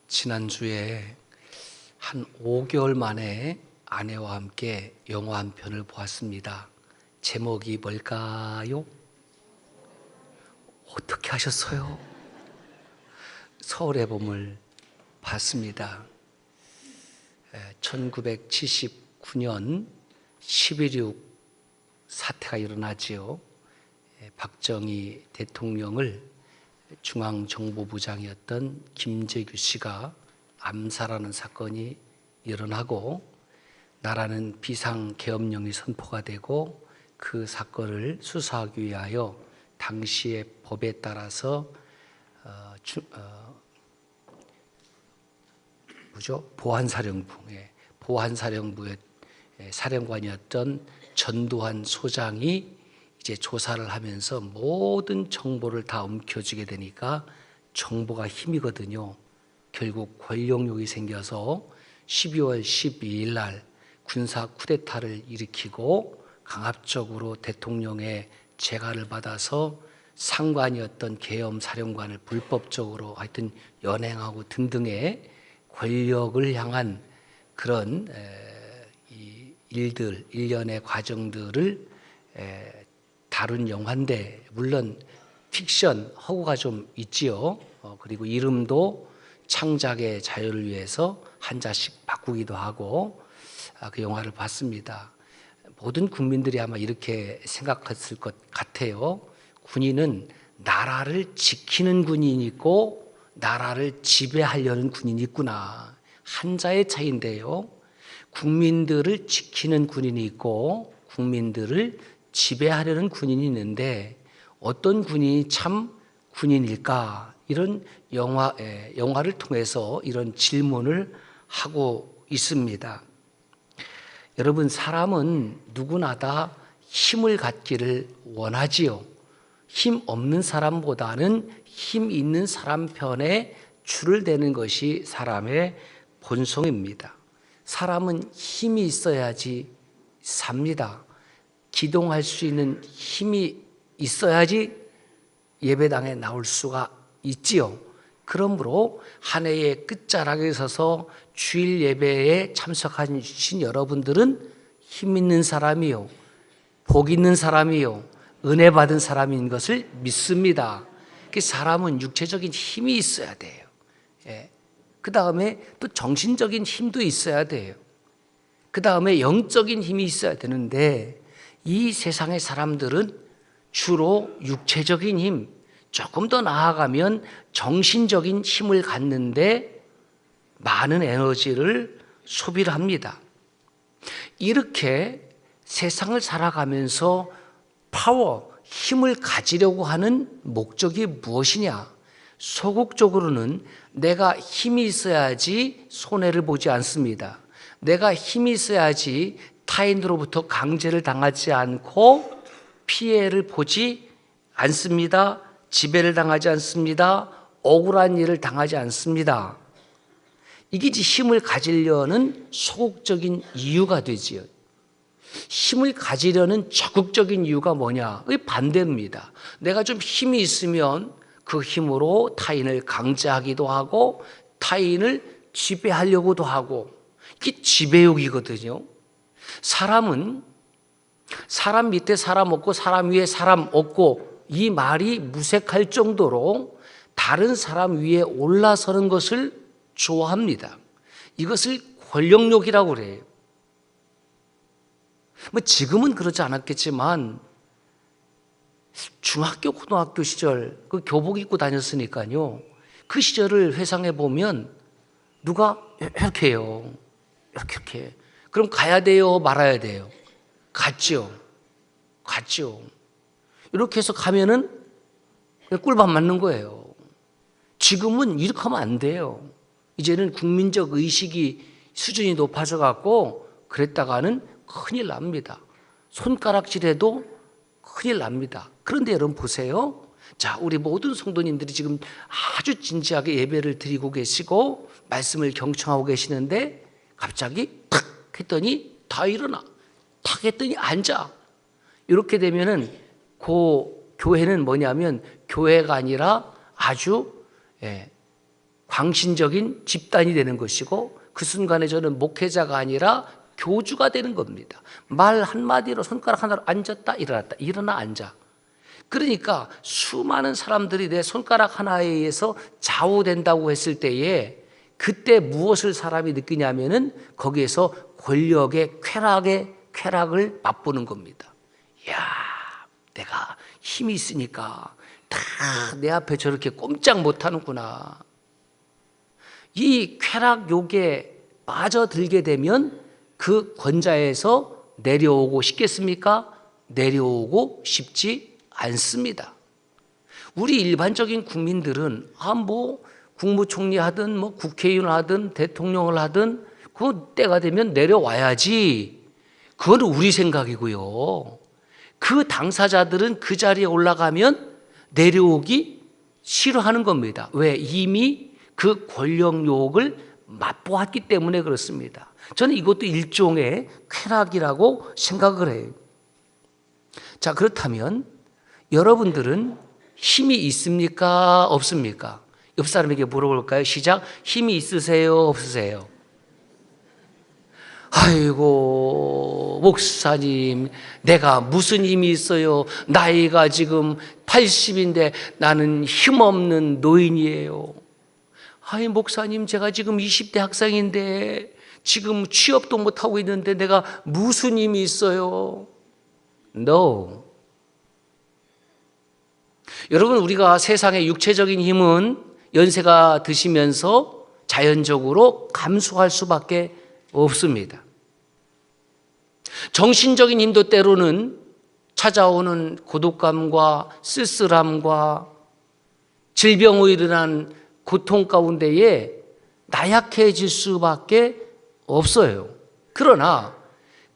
지난주에 한 5개월 만에 아내와 함께 영화 한 편을 보았습니다. 제목이 뭘까요? 어떻게 하셨어요? 서울의 봄을 봤습니다. 1979년 11.6 사태가 일어나지요. 박정희 대통령을 중앙정보부장이었던 김재규 씨가 암살하는 사건이 일어나고 나라는 비상계엄령이 선포가 되고 그 사건을 수사하기 위하여 당시의 법에 따라서 보안사령부의 사령관이었던 전두환 소장이 이제 조사를 하면서 모든 정보를 다 움켜쥐게 되니까 정보가 힘이거든요. 결국 권력욕이 생겨서 12월 12일 날 군사 쿠데타를 일으키고 강압적으로 대통령의 재가를 받아서 상관이었던 계엄 사령관을 불법적으로 하여튼 연행하고 등등의 권력을 향한 그런 일들, 일련의 과정들을 다룬 영화인데 물론 픽션 허구가 좀 있지요. 그리고 이름도 창작의 자유를 위해서 한자씩 바꾸기도 하고 그 영화를 봤습니다. 모든 국민들이 아마 이렇게 생각했을 것 같아요. 군인은 나라를 지키는 군인이 있고 나라를 지배하려는 군인이 있구나. 한자의 차이인데요. 국민들을 지키는 군인이 있고 국민들을 지배하려는 군인이 있는데 어떤 군인이 참 군인일까? 이런 영화를 통해서 이런 질문을 하고 있습니다. 여러분, 사람은 누구나 다 힘을 갖기를 원하지요. 힘 없는 사람보다는 힘 있는 사람 편에 줄을 대는 것이 사람의 본성입니다. 사람은 힘이 있어야지 삽니다. 기동할 수 있는 힘이 있어야지 예배당에 나올 수가 있지요. 그러므로 한 해의 끝자락에 서서 주일 예배에 참석하신 여러분들은 힘 있는 사람이요, 복 있는 사람이요, 은혜 받은 사람인 것을 믿습니다. 그 사람은 육체적인 힘이 있어야 돼요. 그 다음에 또 정신적인 힘도 있어야 돼요. 그 다음에 영적인 힘이 있어야 되는데 이 세상의 사람들은 주로 육체적인 힘, 조금 더 나아가면 정신적인 힘을 갖는데 많은 에너지를 소비를 합니다. 이렇게 세상을 살아가면서 힘을 가지려고 하는 목적이 무엇이냐? 소극적으로는 내가 힘이 있어야지 손해를 보지 않습니다. 내가 힘이 있어야지 타인으로부터 강제를 당하지 않고 피해를 보지 않습니다. 지배를 당하지 않습니다. 억울한 일을 당하지 않습니다. 이게 힘을 가지려는 소극적인 이유가 되지요. 힘을 가지려는 적극적인 이유가 뭐냐? 그게 반대입니다. 내가 좀 힘이 있으면 그 힘으로 타인을 강제하기도 하고 타인을 지배하려고도 하고 이게 지배욕이거든요. 사람은 사람 밑에 사람 없고 사람 위에 사람 없고 이 말이 무색할 정도로 다른 사람 위에 올라서는 것을 좋아합니다. 이것을 권력욕이라고 그래요. 지금은 그러지 않았겠지만 중학교, 고등학교 시절 그 교복 입고 다녔으니까요. 그 시절을 회상해 보면 누가 이렇게 해요. 이렇게. 그럼 가야 돼요? 말아야 돼요? 갔죠. 이렇게 해서 가면은 꿀밤 맞는 거예요. 지금은 이렇게 하면 안 돼요. 이제는 국민적 의식이 수준이 높아져 갖고 그랬다가는 큰일 납니다. 손가락질해도 큰일 납니다. 그런데 여러분 보세요. 자, 우리 모든 성도님들이 지금 아주 진지하게 예배를 드리고 계시고 말씀을 경청하고 계시는데 갑자기 탁 했더니 다 일어나. 탁 했더니 앉아. 이렇게 되면은 그 교회는 뭐냐면 교회가 아니라 아주 광신적인 집단이 되는 것이고, 그 순간에 저는 목회자가 아니라 교주가 되는 겁니다. 말 한마디로, 손가락 하나로 앉았다 일어났다, 일어나 앉아. 그러니까 수많은 사람들이 내 손가락 하나에 의해서 좌우된다고 했을 때에, 그때 무엇을 사람이 느끼냐면은 거기에서 권력의 쾌락을 맛보는 겁니다. 이야, 내가 힘이 있으니까 다 내 앞에 저렇게 꼼짝 못하는구나. 이 쾌락욕에 빠져들게 되면 그 권좌에서 내려오고 싶겠습니까? 내려오고 싶지 않습니다. 우리 일반적인 국민들은 국무총리 하든 국회의원 하든 대통령을 하든 그 때가 되면 내려와야지. 그건 우리 생각이고요. 그 당사자들은 그 자리에 올라가면 내려오기 싫어하는 겁니다. 왜? 이미 그 권력욕을 맛보았기 때문에 그렇습니다. 저는 이것도 일종의 쾌락이라고 생각을 해요. 자, 그렇다면 여러분들은 힘이 있습니까? 없습니까? 옆 사람에게 물어볼까요? 시작. 힘이 있으세요? 없으세요? 아이고, 목사님, 내가 무슨 힘이 있어요? 나이가 지금 80인데 나는 힘없는 노인이에요. 아이, 목사님, 제가 지금 20대 학생인데 지금 취업도 못하고 있는데 내가 무슨 힘이 있어요? No. 여러분, 우리가 세상의 육체적인 힘은 연세가 드시면서 자연적으로 감소할 수밖에 없습니다. 정신적인 힘도 때로는 찾아오는 고독감과 쓸쓸함과 질병으로 일어난 고통 가운데에 나약해질 수밖에 없어요. 그러나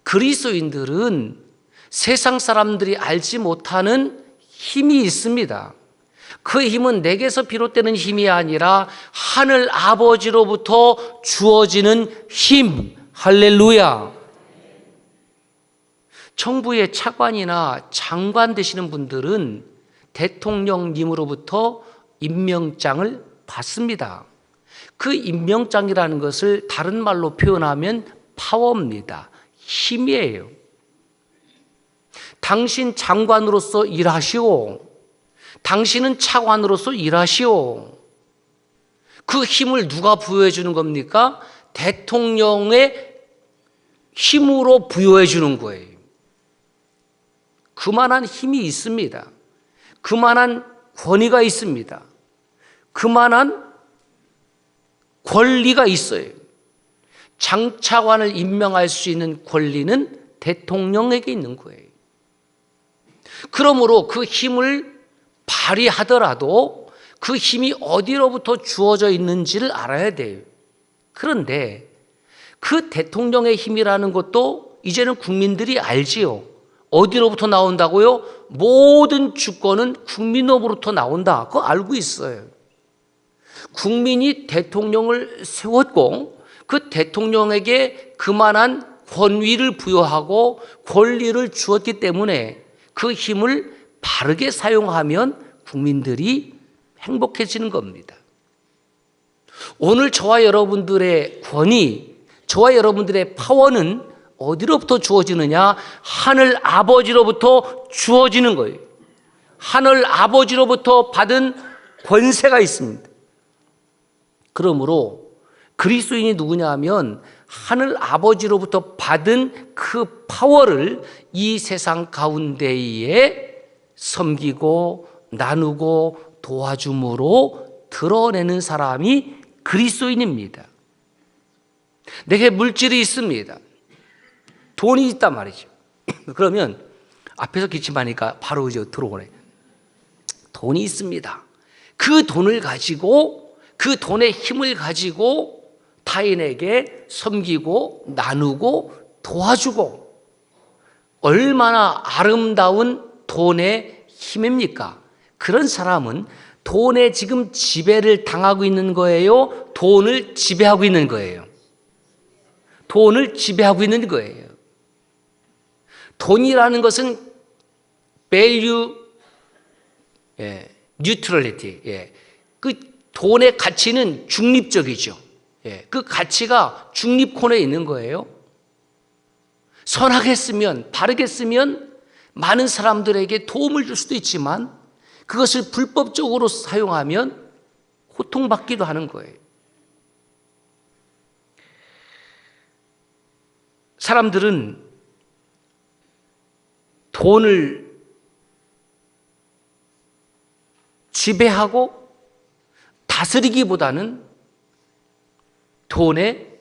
그리스도인들은 세상 사람들이 알지 못하는 힘이 있습니다. 그 힘은 내게서 비롯되는 힘이 아니라 하늘 아버지로부터 주어지는 힘. 할렐루야. 정부의 차관이나 장관 되시는 분들은 대통령님으로부터 임명장을 받습니다. 그 임명장이라는 것을 다른 말로 표현하면 파워입니다. 힘이에요. 당신 장관으로서 일하시오. 당신은 차관으로서 일하시오. 그 힘을 누가 부여해 주는 겁니까? 대통령의 힘으로 부여해 주는 거예요. 그만한 힘이 있습니다. 그만한 권위가 있습니다. 그만한 권리가 있어요. 장차관을 임명할 수 있는 권리는 대통령에게 있는 거예요. 그러므로 그 힘을 발휘하더라도 그 힘이 어디로부터 주어져 있는지를 알아야 돼요. 그런데 그 대통령의 힘이라는 것도 이제는 국민들이 알지요. 어디로부터 나온다고요? 모든 주권은 국민으로부터 나온다. 그거 알고 있어요. 국민이 대통령을 세웠고 그 대통령에게 그만한 권위를 부여하고 권리를 주었기 때문에 그 힘을 바르게 사용하면 국민들이 행복해지는 겁니다. 오늘 저와 여러분들의 권위, 저와 여러분들의 파워는 어디로부터 주어지느냐? 하늘 아버지로부터 주어지는 거예요. 하늘 아버지로부터 받은 권세가 있습니다. 그러므로 그리스도인이 누구냐 하면 하늘 아버지로부터 받은 그 파워를 이 세상 가운데에 섬기고 나누고 도와줌으로 드러내는 사람이 그리스도인입니다. 내게 물질이 있습니다. 돈이 있단 말이죠. 그러면 앞에서 기침하니까 바로 이제 들어오네. 돈이 있습니다. 그 돈을 가지고 그 돈의 힘을 가지고 타인에게 섬기고 나누고 도와주고 얼마나 아름다운 돈의 힘입니까? 그런 사람은 돈에 지금 지배를 당하고 있는 거예요? 돈을 지배하고 있는 거예요? 돈을 지배하고 있는 거예요. 돈이라는 것은 value neutrality, 그 돈의 가치는 중립적이죠. 예, 그 가치가 중립권에 있는 거예요. 선하게 쓰면, 바르게 쓰면 많은 사람들에게 도움을 줄 수도 있지만 그것을 불법적으로 사용하면 고통받기도 하는 거예요. 사람들은 돈을 지배하고 다스리기보다는 돈에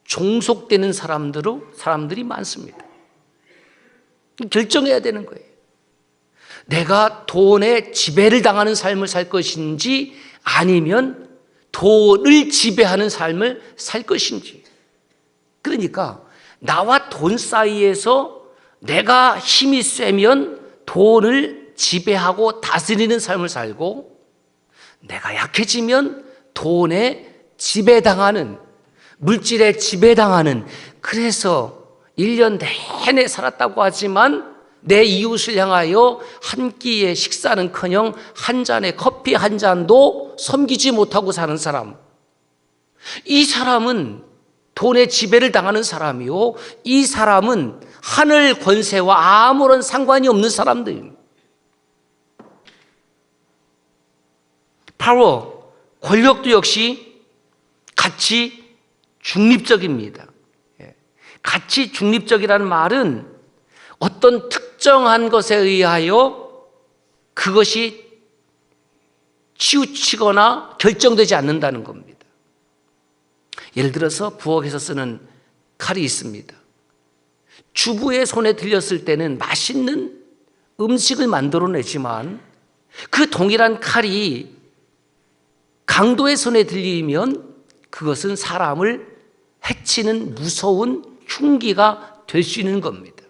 종속되는 사람들이 많습니다. 결정해야 되는 거예요. 내가 돈에 지배를 당하는 삶을 살 것인지 아니면 돈을 지배하는 삶을 살 것인지. 그러니까 나와 돈 사이에서 내가 힘이 세면 돈을 지배하고 다스리는 삶을 살고, 내가 약해지면 돈에 지배당하는, 물질에 지배당하는, 그래서 1년 내내 살았다고 하지만 내 이웃을 향하여 한 끼의 식사는커녕 한 잔의 커피 한 잔도 섬기지 못하고 사는 사람, 이 사람은 돈의 지배를 당하는 사람이요, 이 사람은 하늘 권세와 아무런 상관이 없는 사람들입니다. 파워, 권력도 역시 가치 중립적입니다. 가치 중립적이라는 말은 어떤 특정한 것에 의하여 그것이 치우치거나 결정되지 않는다는 겁니다. 예를 들어서 부엌에서 쓰는 칼이 있습니다. 주부의 손에 들렸을 때는 맛있는 음식을 만들어내지만 그 동일한 칼이 강도의 손에 들리면 그것은 사람을 해치는 무서운 흉기가 될 수 있는 겁니다.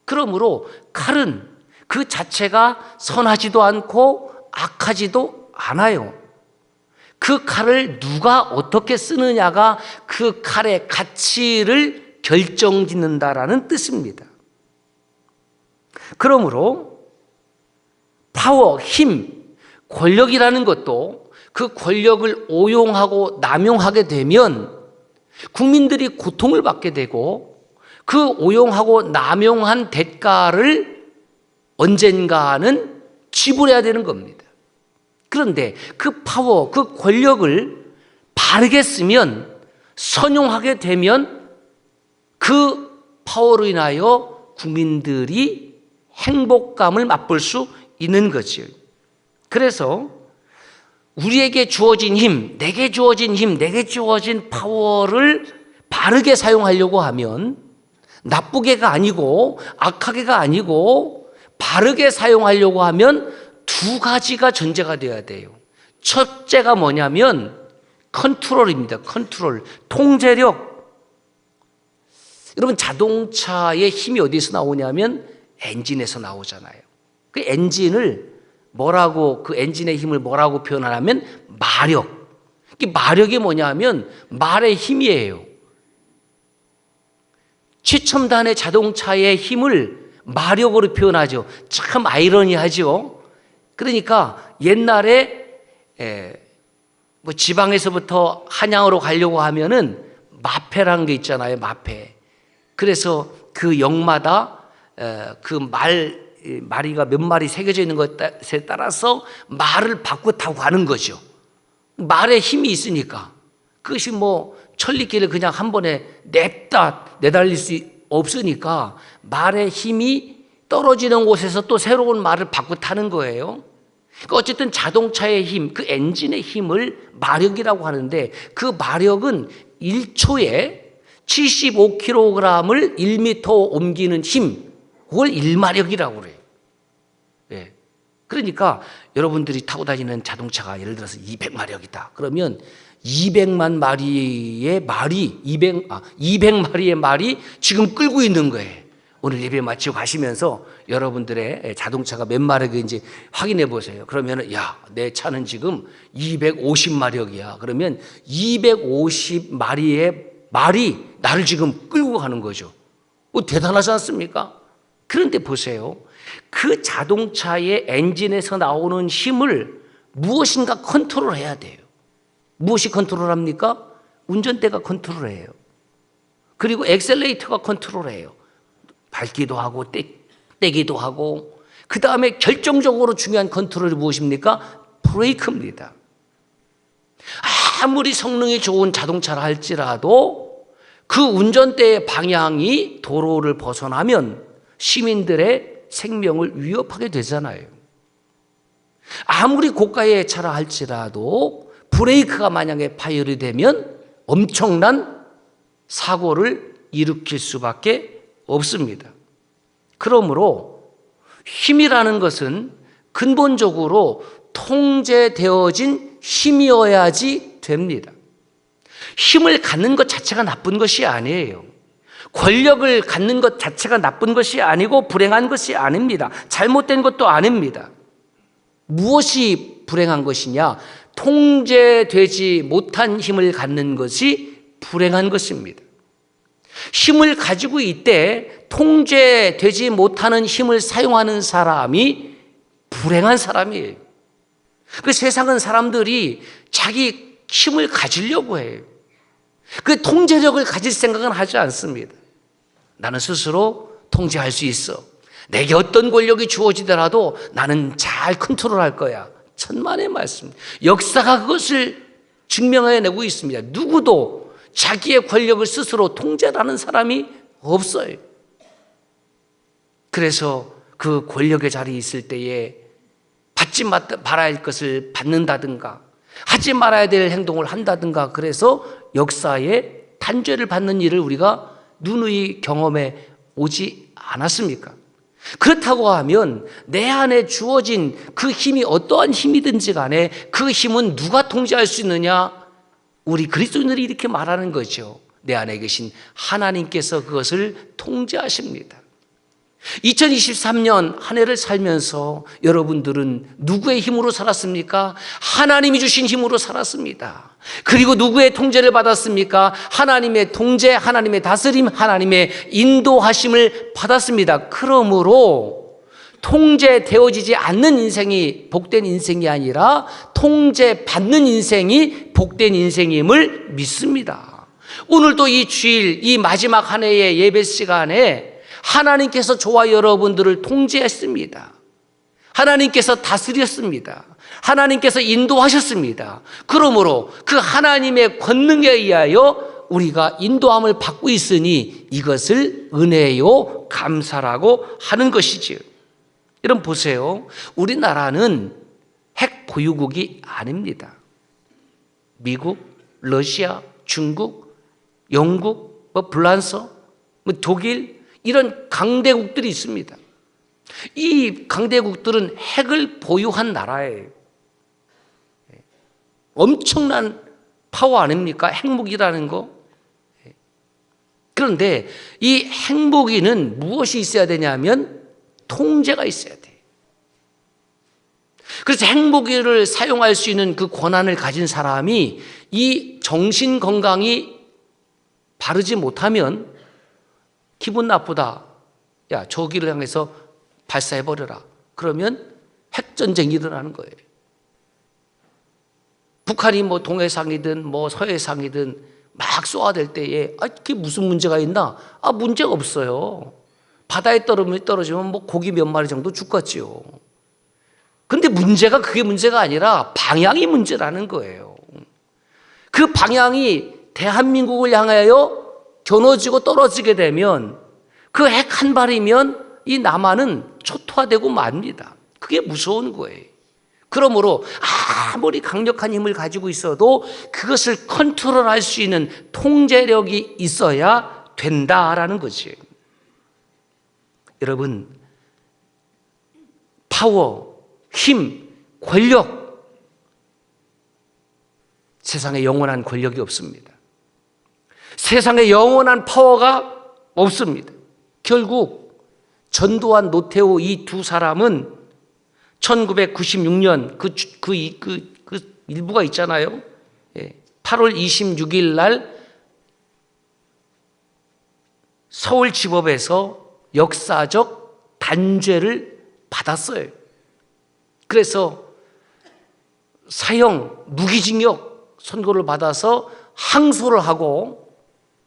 그러므로 칼은 그 자체가 선하지도 않고 악하지도 않아요. 그 칼을 누가 어떻게 쓰느냐가 그 칼의 가치를 결정짓는다라는 뜻입니다. 그러므로 파워, 힘, 권력이라는 것도 그 권력을 오용하고 남용하게 되면 국민들이 고통을 받게 되고, 그 오용하고 남용한 대가를 언젠가는 지불해야 되는 겁니다. 그런데 그 파워, 그 권력을 바르게 쓰면, 선용하게 되면 그 파워로 인하여 국민들이 행복감을 맛볼 수 있는 거죠. 그래서 우리에게 주어진 힘, 내게 주어진 힘, 내게 주어진 파워를 바르게 사용하려고 하면, 나쁘게가 아니고 악하게가 아니고 바르게 사용하려고 하면 두 가지가 전제가 되어야 돼요. 첫째가 뭐냐면 컨트롤입니다. 컨트롤, 통제력. 여러분, 자동차의 힘이 어디서 나오냐면 엔진에서 나오잖아요. 그 엔진을 뭐라고, 그 엔진의 힘을 뭐라고 표현하냐면 마력. 마력이 뭐냐면 말의 힘이에요. 최첨단의 자동차의 힘을 마력으로 표현하죠. 참 아이러니하죠. 그러니까 옛날에 뭐 지방에서부터 한양으로 가려고 하면은 마패라는 게 있잖아요. 마패. 그래서 그 역마다 그 마리가 몇 마리 새겨져 있는 것에 따라서 말을 바꿔 타고 가는 거죠. 말에 힘이 있으니까. 그것이 뭐 천리길을 그냥 한 번에 냅다 내달릴 수 없으니까 말의 힘이 떨어지는 곳에서 또 새로운 말을 바꿔 타는 거예요. 그러니까 어쨌든 자동차의 힘, 그 엔진의 힘을 마력이라고 하는데, 그 마력은 1초에 75kg을 1m 옮기는 힘, 그걸 1마력이라고 그래요. 네. 그러니까 여러분들이 타고 다니는 자동차가 예를 들어서 200마력이다. 그러면 200만 마리의 말이 200마리의 말이 지금 끌고 있는 거예요. 오늘 예배 마치고 가시면서 여러분들의 자동차가 몇 마력인지 확인해 보세요. 그러면 야, 내 차는 지금 250마력이야. 그러면 250마리의 말이 나를 지금 끌고 가는 거죠. 대단하지 않습니까? 그런데 보세요. 그 자동차의 엔진에서 나오는 힘을 무엇인가 컨트롤해야 돼요. 무엇이 컨트롤합니까? 운전대가 컨트롤해요. 그리고 엑셀레이터가 컨트롤해요. 밟기도 하고 떼기도 하고, 그 다음에 결정적으로 중요한 컨트롤이 무엇입니까? 브레이크입니다. 아무리 성능이 좋은 자동차라 할지라도 그 운전대의 방향이 도로를 벗어나면 시민들의 생명을 위협하게 되잖아요. 아무리 고가의 차라 할지라도 브레이크가 만약에 파열이 되면 엄청난 사고를 일으킬 수밖에 없습니다. 그러므로 힘이라는 것은 근본적으로 통제되어진 힘이어야지 됩니다. 힘을 갖는 것 자체가 나쁜 것이 아니에요. 권력을 갖는 것 자체가 나쁜 것이 아니고 불행한 것이 아닙니다. 잘못된 것도 아닙니다. 무엇이 불행한 것이냐? 통제되지 못한 힘을 갖는 것이 불행한 것입니다. 힘을 가지고 있되 통제되지 못하는 힘을 사용하는 사람이 불행한 사람이에요. 그 세상은 사람들이 자기 힘을 가지려고 해요. 그 통제력을 가질 생각은 하지 않습니다. 나는 스스로 통제할 수 있어. 내게 어떤 권력이 주어지더라도 나는 잘 컨트롤할 거야. 천만의 말씀. 역사가 그것을 증명해내고 있습니다. 누구도 자기의 권력을 스스로 통제하는 사람이 없어요. 그래서 그 권력의 자리에 있을 때에 받지 말아야 할 것을 받는다든가 하지 말아야 될 행동을 한다든가, 그래서 역사에 단죄를 받는 일을 우리가 누누이 경험해 오지 않았습니까? 그렇다고 하면 내 안에 주어진 그 힘이 어떠한 힘이든지 간에 그 힘은 누가 통제할 수 있느냐? 우리 그리스도인들이 이렇게 말하는 거죠. 내 안에 계신 하나님께서 그것을 통제하십니다. 2023년 한 해를 살면서 여러분들은 누구의 힘으로 살았습니까? 하나님이 주신 힘으로 살았습니다. 그리고 누구의 통제를 받았습니까? 하나님의 통제, 하나님의 다스림, 하나님의 인도하심을 받았습니다. 그러므로 통제되어지지 않는 인생이 복된 인생이 아니라 통제받는 인생이 복된 인생임을 믿습니다. 오늘도 이 주일, 이 마지막 한 해의 예배 시간에 하나님께서 저와 여러분들을 통제했습니다. 하나님께서 다스렸습니다. 하나님께서 인도하셨습니다. 그러므로 그 하나님의 권능에 의하여 우리가 인도함을 받고 있으니 이것을 은혜요 감사라고 하는 것이지요. 여러분 보세요. 우리나라는 핵 보유국이 아닙니다. 미국, 러시아, 중국, 영국, 프랑스, 독일, 이런 강대국들이 있습니다. 이 강대국들은 핵을 보유한 나라예요. 엄청난 파워 아닙니까? 핵무기라는 거. 그런데 이 핵무기는 무엇이 있어야 되냐면 통제가 있어야 돼요. 그래서 핵무기를 사용할 수 있는 그 권한을 가진 사람이 이 정신 건강이 바르지 못하면 기분 나쁘다. 야, 저기를 향해서 발사해버려라. 그러면 핵전쟁이 일어나는 거예요. 북한이 뭐 동해상이든 뭐 서해상이든 막 쏘아댈 때에 그게 무슨 문제가 있나? 문제가 없어요. 바다에 떨어지면 뭐 고기 몇 마리 정도 죽겠지요. 근데 문제가 그게 문제가 아니라 방향이 문제라는 거예요. 그 방향이 대한민국을 향하여 겨눠지고 떨어지게 되면 그 핵 한 발이면 이 남한은 초토화되고 맙니다. 그게 무서운 거예요. 그러므로 아무리 강력한 힘을 가지고 있어도 그것을 컨트롤할 수 있는 통제력이 있어야 된다라는 거지. 여러분, 파워, 힘, 권력, 세상에 영원한 권력이 없습니다. 세상에 영원한 파워가 없습니다. 결국 전두환, 노태우 이 두 사람은 1996년 그 일부가 있잖아요. 8월 26일 날 서울지법에서 역사적 단죄를 받았어요. 그래서 사형, 무기징역 선고를 받아서 항소를 하고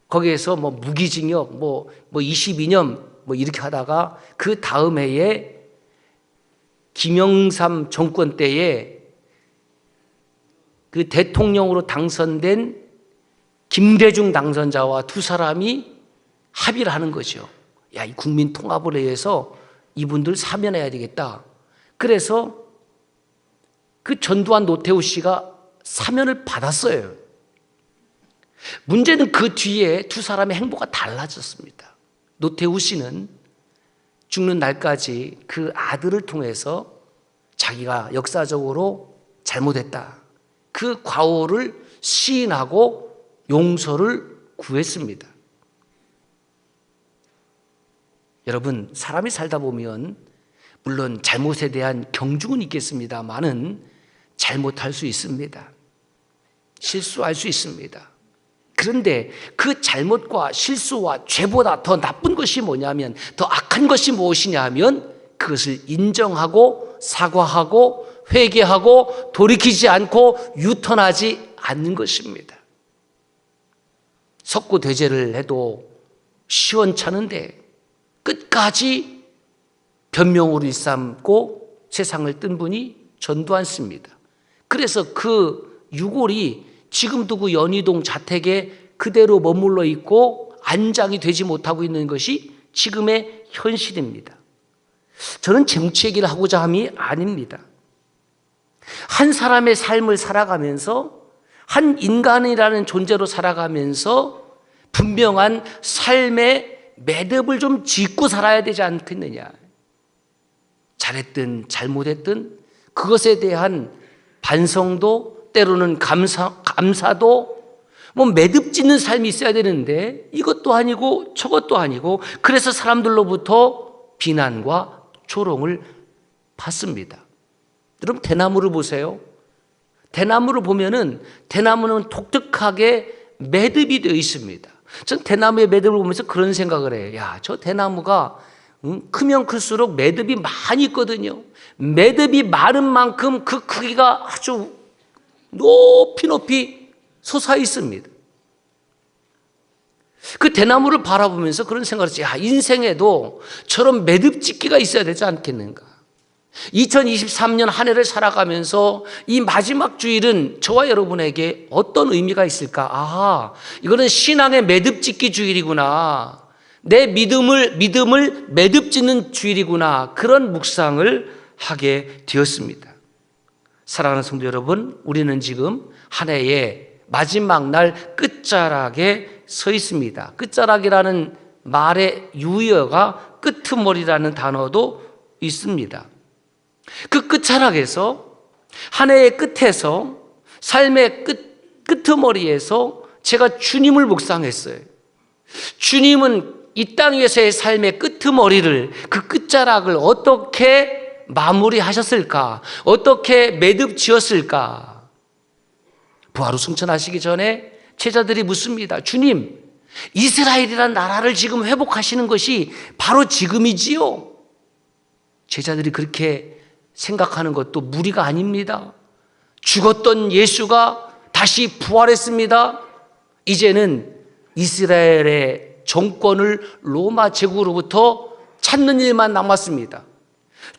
거기에서 뭐 무기징역, 뭐 22년 뭐 이렇게 하다가 그 다음 해에 김영삼 정권 때에 그 대통령으로 당선된 김대중 당선자와 두 사람이 합의를 하는 거죠. 야, 이 국민 통합을 위해서 이분들 사면해야 되겠다. 그래서 그 전두환 노태우 씨가 사면을 받았어요. 문제는 그 뒤에 두 사람의 행보가 달라졌습니다. 노태우 씨는 죽는 날까지 그 아들을 통해서 자기가 역사적으로 잘못했다, 그 과오를 시인하고 용서를 구했습니다. 여러분, 사람이 살다 보면 물론 잘못에 대한 경중은 있겠습니다만은 잘못할 수 있습니다. 실수할 수 있습니다. 그런데 그 잘못과 실수와 죄보다 더 나쁜 것이 뭐냐면, 더 악한 것이 무엇이냐 하면 그것을 인정하고 사과하고 회개하고 돌이키지 않고 유턴하지 않는 것입니다. 석고대죄를 해도 시원찮은데 끝까지 변명으로 일삼고 세상을 뜬 분이 전두환 씨입니다. 그래서 그 유골이 지금도 그 연희동 자택에 그대로 머물러 있고 안장이 되지 못하고 있는 것이 지금의 현실입니다. 저는 정치 얘기를 하고자 함이 아닙니다. 한 사람의 삶을 살아가면서, 한 인간이라는 존재로 살아가면서 분명한 삶의 매듭을 좀 짓고 살아야 되지 않겠느냐. 잘했든 잘못했든 그것에 대한 반성도, 때로는 감사도, 뭐 매듭 짓는 삶이 있어야 되는데 이것도 아니고 저것도 아니고, 그래서 사람들로부터 비난과 조롱을 받습니다. 여러분, 대나무를 보세요. 대나무를 보면은 대나무는 독특하게 매듭이 되어 있습니다. 전 대나무의 매듭을 보면서 그런 생각을 해요. 야, 저 대나무가 크면 클수록 매듭이 많이 있거든요. 매듭이 많은 만큼 그 크기가 아주 높이 솟아 있습니다. 그 대나무를 바라보면서 그런 생각을 했어요. 야, 인생에도 저런 매듭 짓기가 있어야 되지 않겠는가. 2023년 한 해를 살아가면서 이 마지막 주일은 저와 여러분에게 어떤 의미가 있을까? 아, 이거는 신앙의 매듭 짓기 주일이구나. 내 믿음을 매듭 짓는 주일이구나. 그런 묵상을 하게 되었습니다. 사랑하는 성도 여러분, 우리는 지금 한 해의 마지막 날 끝자락에 서 있습니다. 끝자락이라는 말의 유의어가 끄트머리라는 단어도 있습니다. 그 끝자락에서, 한 해의 끝에서, 삶의 끄트머리에서 제가 주님을 묵상했어요. 주님은 이 땅 위에서의 삶의 끄트머리를, 그 끝자락을 어떻게 마무리하셨을까? 어떻게 매듭 지었을까? 부활후 승천하시기 전에 제자들이 묻습니다. 주님, 이스라엘이라는 나라를 지금 회복하시는 것이 바로 지금이지요? 제자들이 그렇게 생각하는 것도 무리가 아닙니다. 죽었던 예수가 다시 부활했습니다. 이제는 이스라엘의 정권을 로마 제국으로부터 찾는 일만 남았습니다.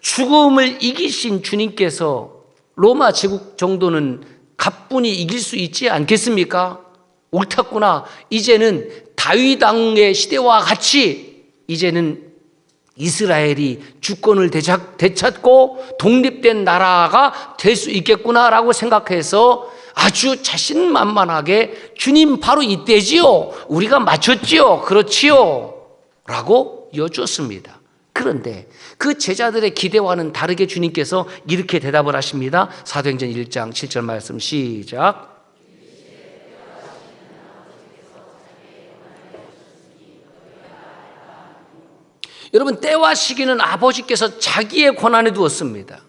죽음을 이기신 주님께서 로마 제국 정도는 가뿐히 이길 수 있지 않겠습니까? 옳았구나. 이제는 다윗 왕의 시대와 같이 이제는 이스라엘이 주권을 되찾고 독립된 나라가 될 수 있겠구나라고 생각해서 아주 자신만만하게 주님 바로 이때지요. 우리가 맞췄지요. 그렇지요. 라고 여쭈었습니다. 그런데 그 제자들의 기대와는 다르게 주님께서 이렇게 대답을 하십니다. 사도행전 1장 7절 말씀 시작. 여러분, 때와 시기는 아버지께서 자기의 권한에 두었습니다.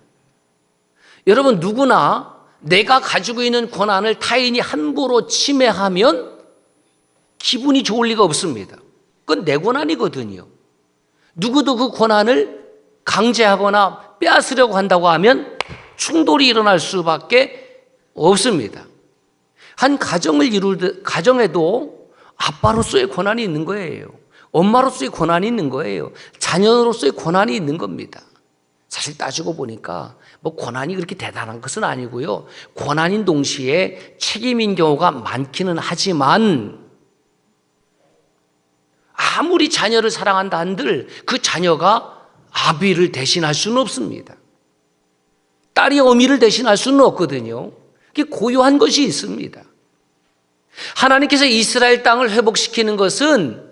여러분, 누구나 내가 가지고 있는 권한을 타인이 함부로 침해하면 기분이 좋을 리가 없습니다. 그건 내 권한이거든요. 누구도 그 권한을 강제하거나 빼앗으려고 한다고 하면 충돌이 일어날 수밖에 없습니다. 한 가정을 이룰 가정에도 아빠로서의 권한이 있는 거예요. 엄마로서의 권한이 있는 거예요. 자녀로서의 권한이 있는 겁니다. 사실 따지고 보니까 뭐 권한이 그렇게 대단한 것은 아니고요. 권한인 동시에 책임인 경우가 많기는 하지만 아무리 자녀를 사랑한다 한들 그 자녀가 아비를 대신할 수는 없습니다. 딸이 어미를 대신할 수는 없거든요. 그게 고유한 것이 있습니다. 하나님께서 이스라엘 땅을 회복시키는 것은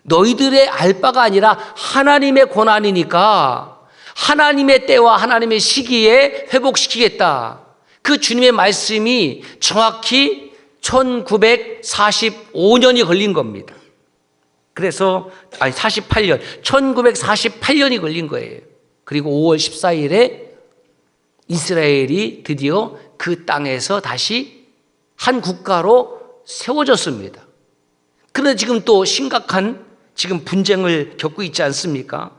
너희들의 알 바가 아니라 하나님의 권한이니까 하나님의 때와 하나님의 시기에 회복시키겠다. 그 주님의 말씀이 정확히 1945년이 걸린 겁니다. 그래서 48년, 1948년이 걸린 거예요. 그리고 5월 14일에 이스라엘이 드디어 그 땅에서 다시 한 국가로 세워졌습니다. 그런데 지금 또 심각한 지금 분쟁을 겪고 있지 않습니까?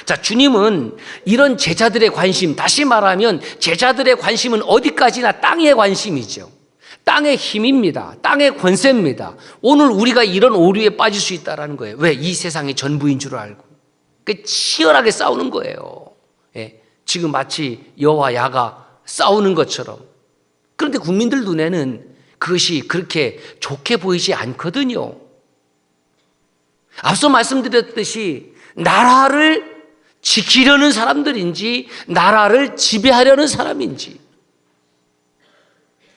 자, 주님은 이런 제자들의 관심, 다시 말하면 제자들의 관심은 어디까지나 땅의 관심이죠. 땅의 힘입니다. 땅의 권세입니다. 오늘 우리가 이런 오류에 빠질 수 있다는 거예요. 왜? 이 세상이 전부인 줄 알고. 치열하게 싸우는 거예요. 예, 지금 마치 여와 야가 싸우는 것처럼. 그런데 국민들 눈에는 그것이 그렇게 좋게 보이지 않거든요. 앞서 말씀드렸듯이 나라를 지키려는 사람들인지 나라를 지배하려는 사람인지,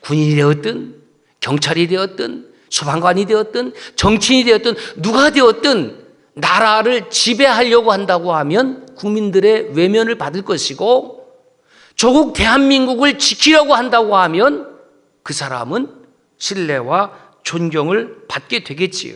군인이 되었든 경찰이 되었든 소방관이 되었든 정치인이 되었든 누가 되었든 나라를 지배하려고 한다고 하면 국민들의 외면을 받을 것이고, 조국 대한민국을 지키려고 한다고 하면 그 사람은 신뢰와 존경을 받게 되겠지요.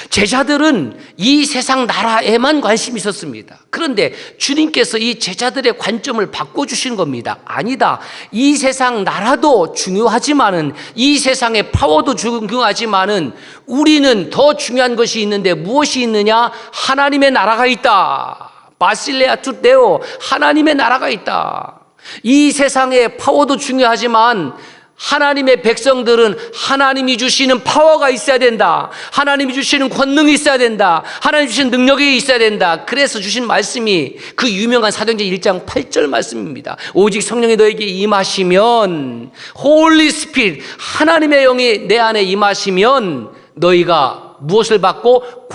제자들은 이 세상 나라에만 관심이 있었습니다. 그런데 주님께서 이 제자들의 관점을 바꿔주신 겁니다. 아니다. 이 세상 나라도 중요하지만은, 이 세상의 파워도 중요하지만은 우리는 더 중요한 것이 있는데 무엇이 있느냐? 하나님의 나라가 있다. 바실레아 투데오, 하나님의 나라가 있다. 이 세상의 파워도 중요하지만 하나님의 백성들은 하나님이 주시는 파워가 있어야 된다. 하나님이 주시는 권능이 있어야 된다. 하나님이 주시는 능력이 있어야 된다. 그래서 주신 말씀이 그 유명한 사도행전 1장 8절 말씀입니다. 오직 성령이 너에게 임하시면, 홀리 스피릿, 하나님의 영이 내 안에 임하시면 너희가 무엇을 받고?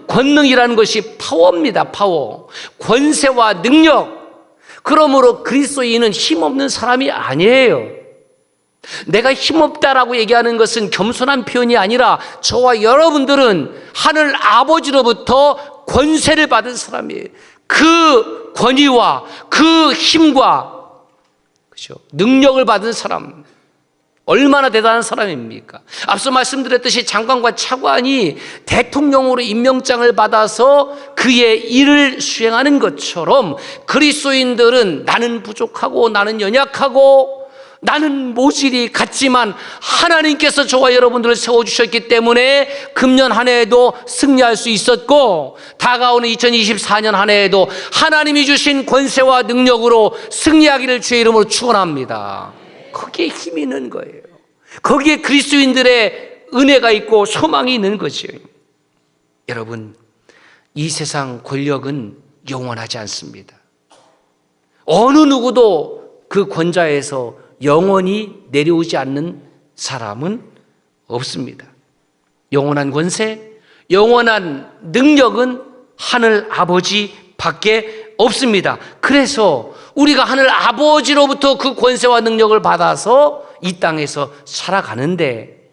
권능이라는 것이 파워입니다. 파워, 권세와 능력. 그러므로 그리스도인은 힘없는 사람이 아니에요. 내가 힘없다라고 얘기하는 것은 겸손한 표현이 아니라 저와 여러분들은 하늘 아버지로부터 권세를 받은 사람이에요. 그 권위와 그 힘과, 그렇죠, 능력을 받은 사람, 얼마나 대단한 사람입니까? 앞서 말씀드렸듯이 장관과 차관이 대통령으로 임명장을 받아서 그의 일을 수행하는 것처럼 그리스도인들은 나는 부족하고 나는 연약하고 나는 모질이 같지만 하나님께서 저와 여러분들을 세워주셨기 때문에 금년 한 해에도 승리할 수 있었고, 다가오는 2024년 한 해에도 하나님이 주신 권세와 능력으로 승리하기를 주의 이름으로 축원합니다. 거기에 힘이 있는 거예요. 거기에 그리스도인들의 은혜가 있고 소망이 있는 거죠. 여러분, 이 세상 권력은 영원하지 않습니다. 어느 누구도 그 권좌에서 영원히 내려오지 않는 사람은 없습니다. 영원한 권세, 영원한 능력은 하늘 아버지 밖에 없습니다. 그래서 우리가 하늘 아버지로부터 그 권세와 능력을 받아서 이 땅에서 살아가는데,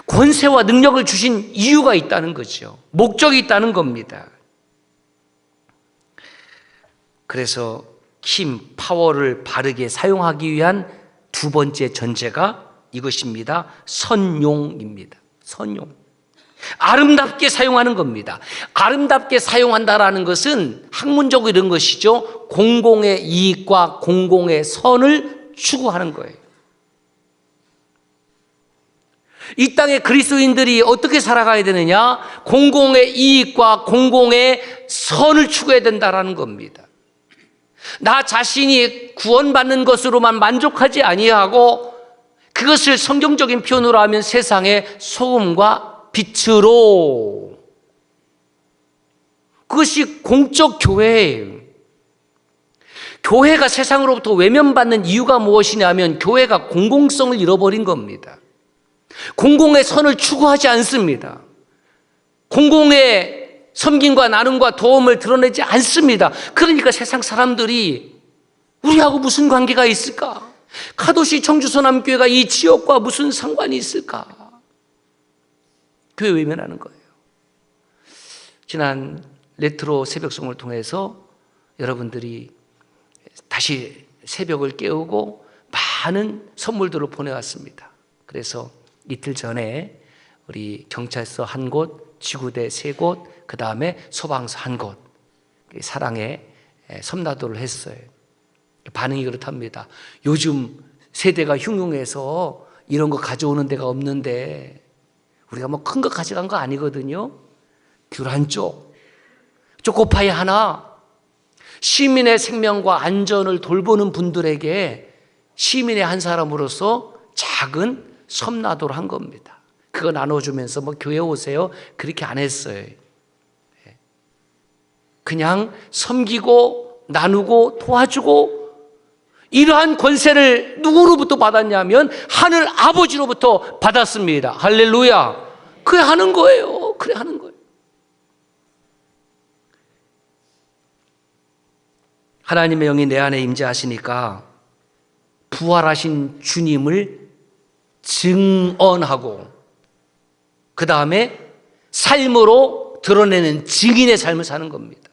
권세와 능력을 주신 이유가 있다는 거죠. 목적이 있다는 겁니다. 그래서 힘, 파워를 바르게 사용하기 위한 두 번째 전제가 이것입니다. 선용입니다. 선용. 아름답게 사용하는 겁니다. 아름답게 사용한다라는 것은 학문적으로 이런 것이죠. 공공의 이익과 공공의 선을 추구하는 거예요. 이 땅의 그리스도인들이 어떻게 살아가야 되느냐? 공공의 이익과 공공의 선을 추구해야 된다는 겁니다. 나 자신이 구원받는 것으로만 만족하지 아니하고 그것을 성경적인 표현으로 하면 세상의 소금과 빛으로, 그것이 공적 교회예요. 교회가 세상으로부터 외면받는 이유가 무엇이냐면 교회가 공공성을 잃어버린 겁니다. 공공의 선을 추구하지 않습니다. 공공의 섬김과 나눔과 도움을 드러내지 않습니다. 그러니까 세상 사람들이 우리하고 무슨 관계가 있을까? 카도시 청주서남교회가 이 지역과 무슨 상관이 있을까? 교회 외면하는 거예요. 지난 레트로 새벽송을 통해서 여러분들이 다시 새벽을 깨우고 많은 선물들을 보내왔습니다. 그래서 이틀 전에 우리 경찰서 한 곳, 지구대 3곳, 그 다음에 소방서 한 곳, 사랑의 섬나도를 했어요. 반응이 그렇답니다. 요즘 세대가 흉흉해서 이런 거 가져오는 데가 없는데 우리가 뭐 큰 거 가져간 거 아니거든요. 귤 한 쪽, 초코파이 하나, 시민의 생명과 안전을 돌보는 분들에게 시민의 한 사람으로서 작은 섬나도를 한 겁니다. 그거 나눠주면서 뭐 교회 오세요 그렇게 안 했어요. 그냥 섬기고 나누고 도와주고, 이러한 권세를 누구로부터 받았냐면 하늘 아버지로부터 받았습니다. 할렐루야. 그래 하는 거예요. 그래 하는 거예요. 하나님의 영이 내 안에 임재하시니까 부활하신 주님을 증언하고 그 다음에 삶으로 드러내는 증인의 삶을 사는 겁니다.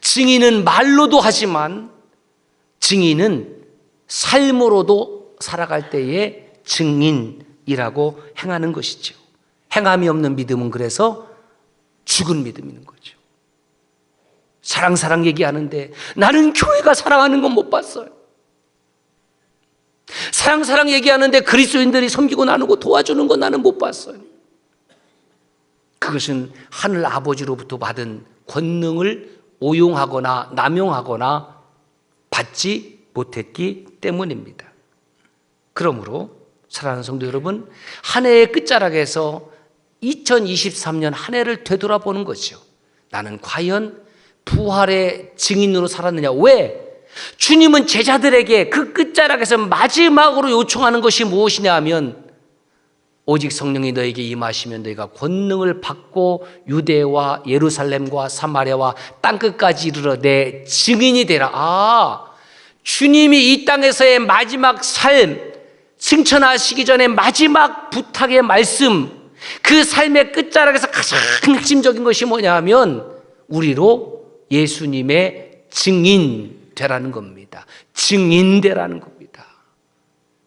증인은 말로도 하지만 증인은 삶으로도 살아갈 때의 증인이라고 행하는 것이죠. 행함이 없는 믿음은 그래서 죽은 믿음인 거죠. 사랑 얘기하는데 나는 교회가 사랑하는 건 못 봤어요. 사랑 얘기하는데 그리스도인들이 섬기고 나누고 도와주는 건 나는 못 봤어요. 그것은 하늘 아버지로부터 받은 권능을 오용하거나 남용하거나 받지 못했기 때문입니다. 그러므로 사랑하는 성도 여러분, 한 해의 끝자락에서 2023년 한 해를 되돌아보는 거죠. 나는 과연 부활의 증인으로 살았느냐? 왜? 주님은 제자들에게 그 끝자락에서 마지막으로 요청하는 것이 무엇이냐 하면 오직 성령이 너에게 임하시면 너희가 권능을 받고 유대와 예루살렘과 사마리아와 땅끝까지 이르러 내 증인이 되라. 주님이 이 땅에서의 마지막 삶, 승천하시기 전에 마지막 부탁의 말씀, 그 삶의 끝자락에서 가장 핵심적인 것이 뭐냐 하면 우리로 예수님의 증인 되라는 겁니다. 증인 되라는 겁니다.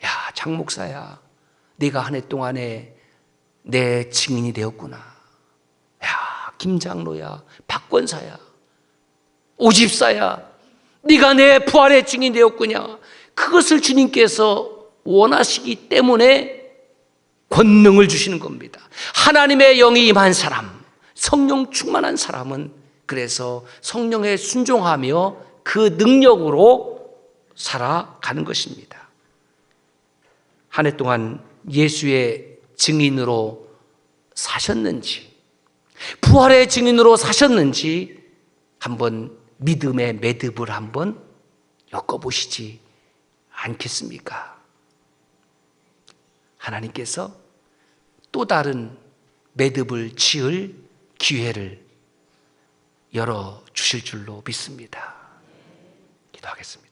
야, 장 목사야, 네가 한 해 동안에 내 증인이 되었구나. 야, 김 장로야, 박 권사야, 오 집사야, 네가 내 부활의 증인이 되었구나. 그것을 주님께서 원하시기 때문에 권능을 주시는 겁니다. 하나님의 영이 임한 사람, 성령 충만한 사람은 그래서 성령에 순종하며 그 능력으로 살아가는 것입니다. 한 해 동안 예수의 증인으로 사셨는지, 부활의 증인으로 사셨는지 한번 믿음의 매듭을 한번 엮어보시지 않겠습니까? 하나님께서 또 다른 매듭을 지을 기회를 열어주실 줄로 믿습니다. 기도하겠습니다.